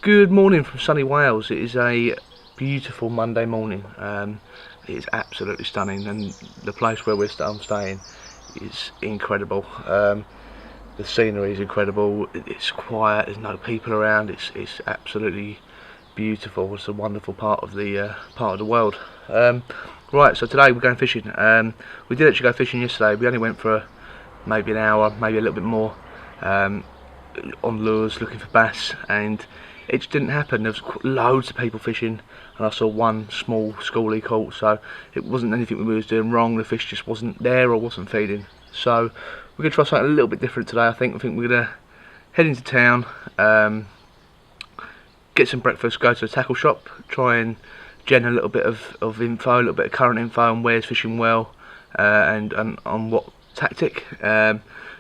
Good morning from sunny Wales. It is a beautiful Monday morning. It is absolutely stunning, and the place where I'm staying is incredible. The scenery is incredible. It's quiet. There's no people around. It's absolutely beautiful. It's a wonderful part of the world. Right, so today we're going fishing. We did actually go fishing yesterday. We only went for maybe an hour, maybe a little bit more, on lures looking for bass, and it just didn't happen. There was loads of people fishing, and I saw one small schoolie caught, so it wasn't anything we was doing wrong. The fish just wasn't there or wasn't feeding. So we're going to try something a little bit different today. I think we're going to head into town, get some breakfast, go to the tackle shop, try and gen a little bit of info, a little bit of current info on where's fishing well, and on what tactic.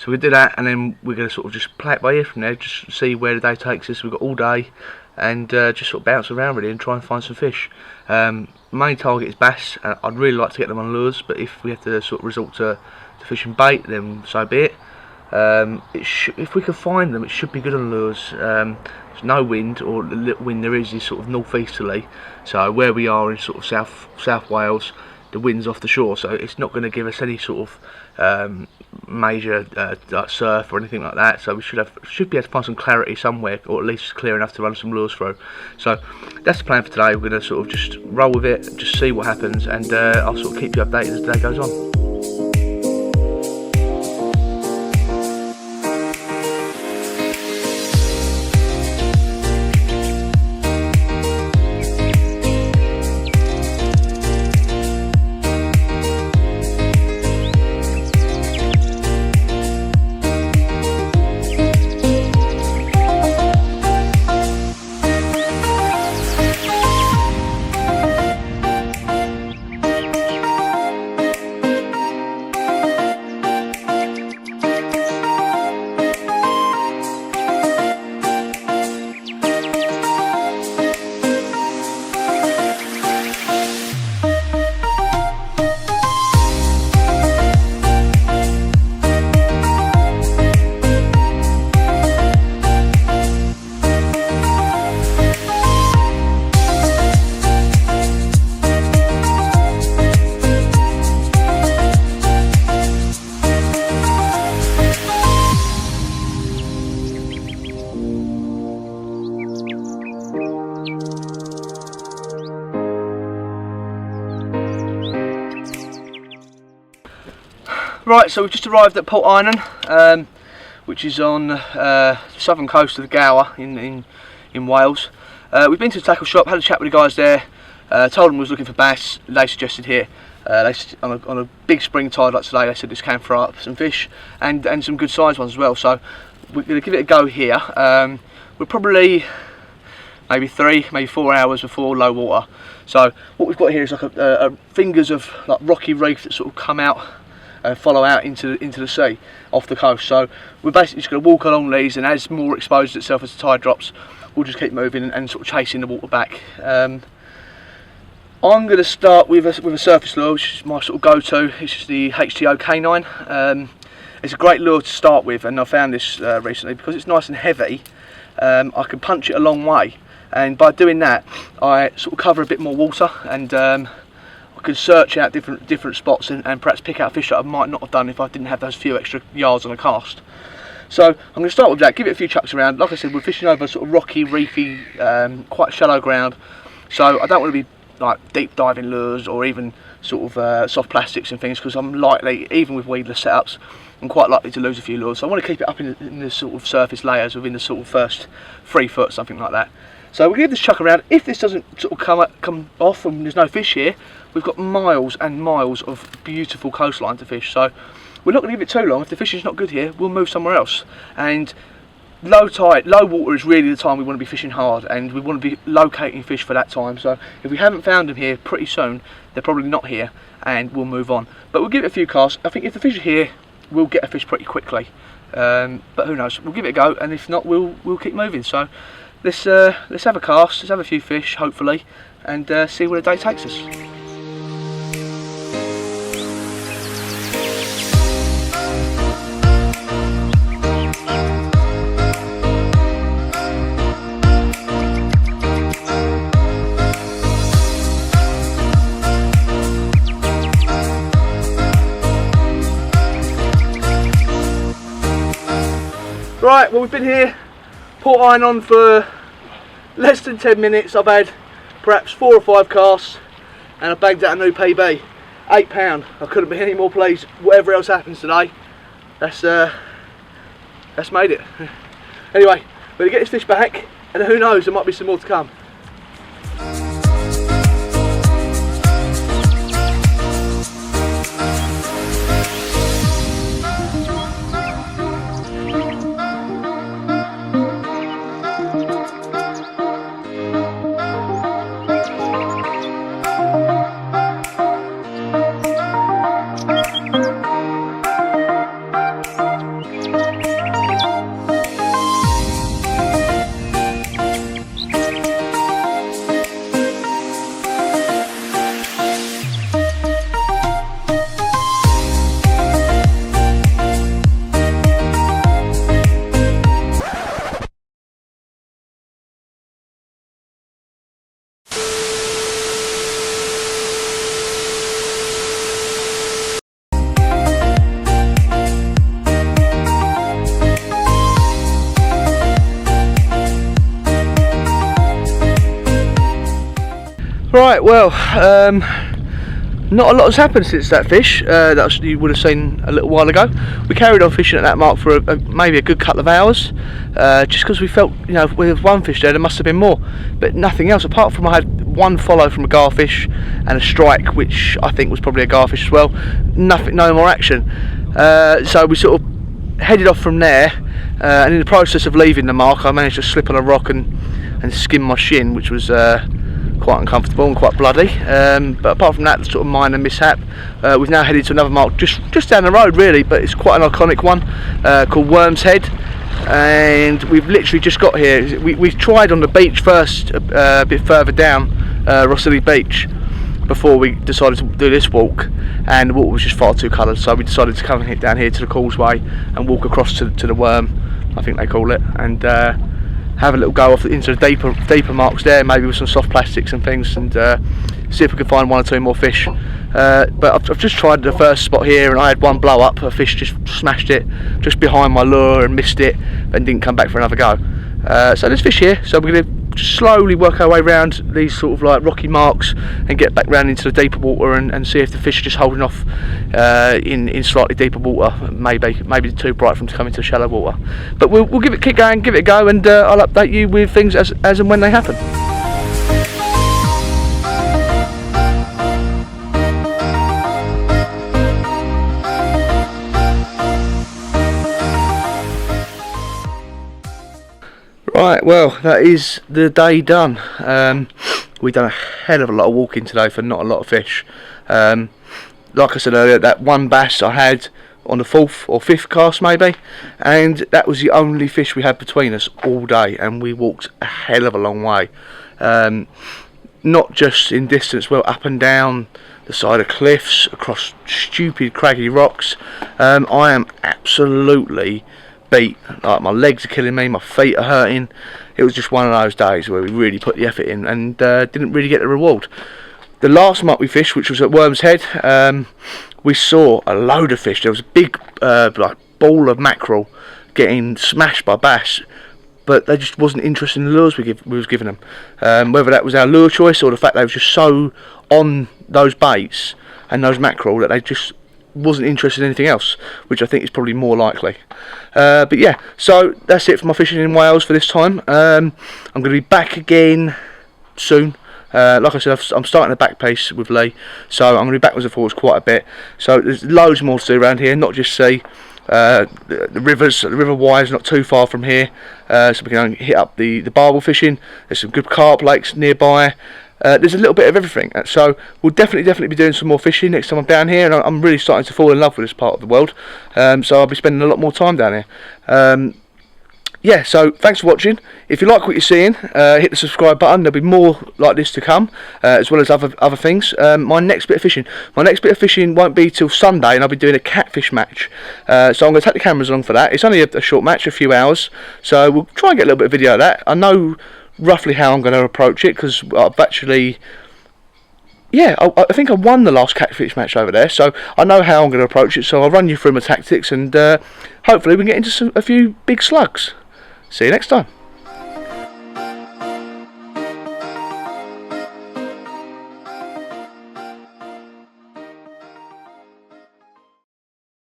So we do that, and then we're going to sort of just play it by ear from there, just see where the day takes us. We've got all day, and just sort of bounce around really and try and find some fish. Main target is bass. I'd really like to get them on lures, but if we have to sort of resort to fishing bait, then so be it. If we can find them, it should be good on lures. There's no wind, or the little wind there is sort of northeasterly. So where we are in sort of South Wales, the wind's off the shore, so it's not going to give us any sort of major like surf or anything like that. So we should be able to find some clarity somewhere, or at least clear enough to run some lures through. So that's the plan for today. We're going to sort of just roll with it, just see what happens, and I'll sort of keep you updated as the day goes on. Right, so we've just arrived at Port Eynon, which is on the southern coast of the Gower in Wales. We've been to the tackle shop, had a chat with the guys there, told them we was looking for bass. They suggested here, on a big spring tide like today, they said this can throw up some fish, and some good sized ones as well. So we're going to give it a go here. We're probably maybe 3, maybe 4 hours before low water. So what we've got here is like a fingers of like rocky reef that sort of come out and follow out into the sea off the coast. So we're basically just going to walk along these, and as more exposes itself as the tide drops, we'll just keep moving and sort of chasing the water back. I'm going to start with a surface lure, which is my sort of go-to. It's just the HTO K9. It's a great lure to start with, and I found this recently because it's nice and heavy. I can punch it a long way, and by doing that I sort of cover a bit more water, and I could search out different spots and perhaps pick out fish that I might not have done if I didn't have those few extra yards on a cast. So I'm going to start with that, give it a few chucks around. Like I said, we're fishing over sort of rocky, reefy, quite shallow ground, so I don't want to be like deep diving lures or even sort of soft plastics and things, because I'm likely, even with weedless setups, I'm quite likely to lose a few lures. So I want to keep it up in the sort of surface layers within the sort of first 3 foot, something like that. So we'll give this chuck around. If this doesn't sort of come off and there's no fish here, we've got miles and miles of beautiful coastline to fish. So we're not going to give it too long. If the fishing's not good here, we'll move somewhere else. And low tide, low water is really the time we want to be fishing hard, and we want to be locating fish for that time. So if we haven't found them here pretty soon, they're probably not here, and we'll move on. But we'll give it a few casts. I think if the fish are here, we'll get a fish pretty quickly. But who knows? We'll give it a go, and if not, we'll keep moving. So let's have a cast, let's have a few fish, hopefully, and see where the day takes us. Right, well we've been here, Port Eynon for less than 10 minutes. I've had perhaps 4 or 5 casts and I bagged out a new PB. £8. I couldn't be any more pleased. Whatever else happens today, that's made it. Anyway, we're gonna get this fish back, and who knows, there might be some more to come. Right, well, not a lot has happened since that fish that you would have seen a little while ago. We carried on fishing at that mark for maybe a good couple of hours, just because we felt, you know, with one fish there must have been more, but nothing else apart from I had one follow from a garfish and a strike, which I think was probably a garfish as well. Nothing, no more action. So we sort of headed off from there, and in the process of leaving the mark, I managed to slip on a rock and skin my shin, which was quite uncomfortable and quite bloody, but apart from that, sort of minor mishap. We've now headed to another mark just down the road really, but it's quite an iconic one, called Worm's Head, and we've literally just got here. We tried on the beach first, a bit further down Rossilly Beach, before we decided to do this walk, and the water was just far too coloured, so we decided to come and hit down here to the causeway and walk across to the Worm, I think they call it, and have a little go off into the deeper marks there, maybe with some soft plastics and things, and see if we can find 1 or 2 more fish. But I've just tried the first spot here, and I had one blow up. A fish just smashed it just behind my lure and missed it, and didn't come back for another go. So there's fish here, so we're going to slowly work our way around these sort of like rocky marks and get back round into the deeper water and see if the fish are just holding off in slightly deeper water. Maybe too bright for them to come into shallow water. But we'll keep going, give it a go, and I'll update you with things as and when they happen. Right, well, that is the day done. We've done a hell of a lot of walking today for not a lot of fish. Like I said earlier, that one bass I had on the 4th or 5th cast maybe, and that was the only fish we had between us all day, and we walked a hell of a long way. Not just in distance, well, up and down the side of cliffs, across stupid craggy rocks. I am absolutely beat. Like, my legs are killing me, my feet are hurting. It was just one of those days where we really put the effort in and didn't really get the reward. The last mark we fished, which was at Worm's Head, we saw a load of fish. There was a big like ball of mackerel getting smashed by bass, but they just wasn't interested in the lures we was giving them. Whether that was our lure choice or the fact they were just so on those baits and those mackerel that they just wasn't interested in anything else, which I think is probably more likely. But yeah, so that's it for my fishing in Wales for this time. I'm going to be back again soon. Like I said, I'm starting a back pace with Lee, so I'm going to be backwards and forwards quite a bit. So there's loads more to do around here, not just sea. The River Wye is not too far from here, so we can hit up the barbel fishing. There's some good carp lakes nearby. There's a little bit of everything, so we'll definitely be doing some more fishing next time I'm down here, and I'm really starting to fall in love with this part of the world, so I'll be spending a lot more time down here. Yeah, so thanks for watching. If you like what you're seeing, hit the subscribe button. There'll be more like this to come, as well as other things. My next bit of fishing won't be till Sunday, and I'll be doing a catfish match. So I'm going to take the cameras along for that. It's only a short match, a few hours, so we'll try and get a little bit of video of that. I know roughly how I'm going to approach it, because I've actually yeah, I think I won the last catfish match over there, so I know how I'm going to approach it. So I'll run you through my tactics, and hopefully we can get into a few big slugs. See you next time.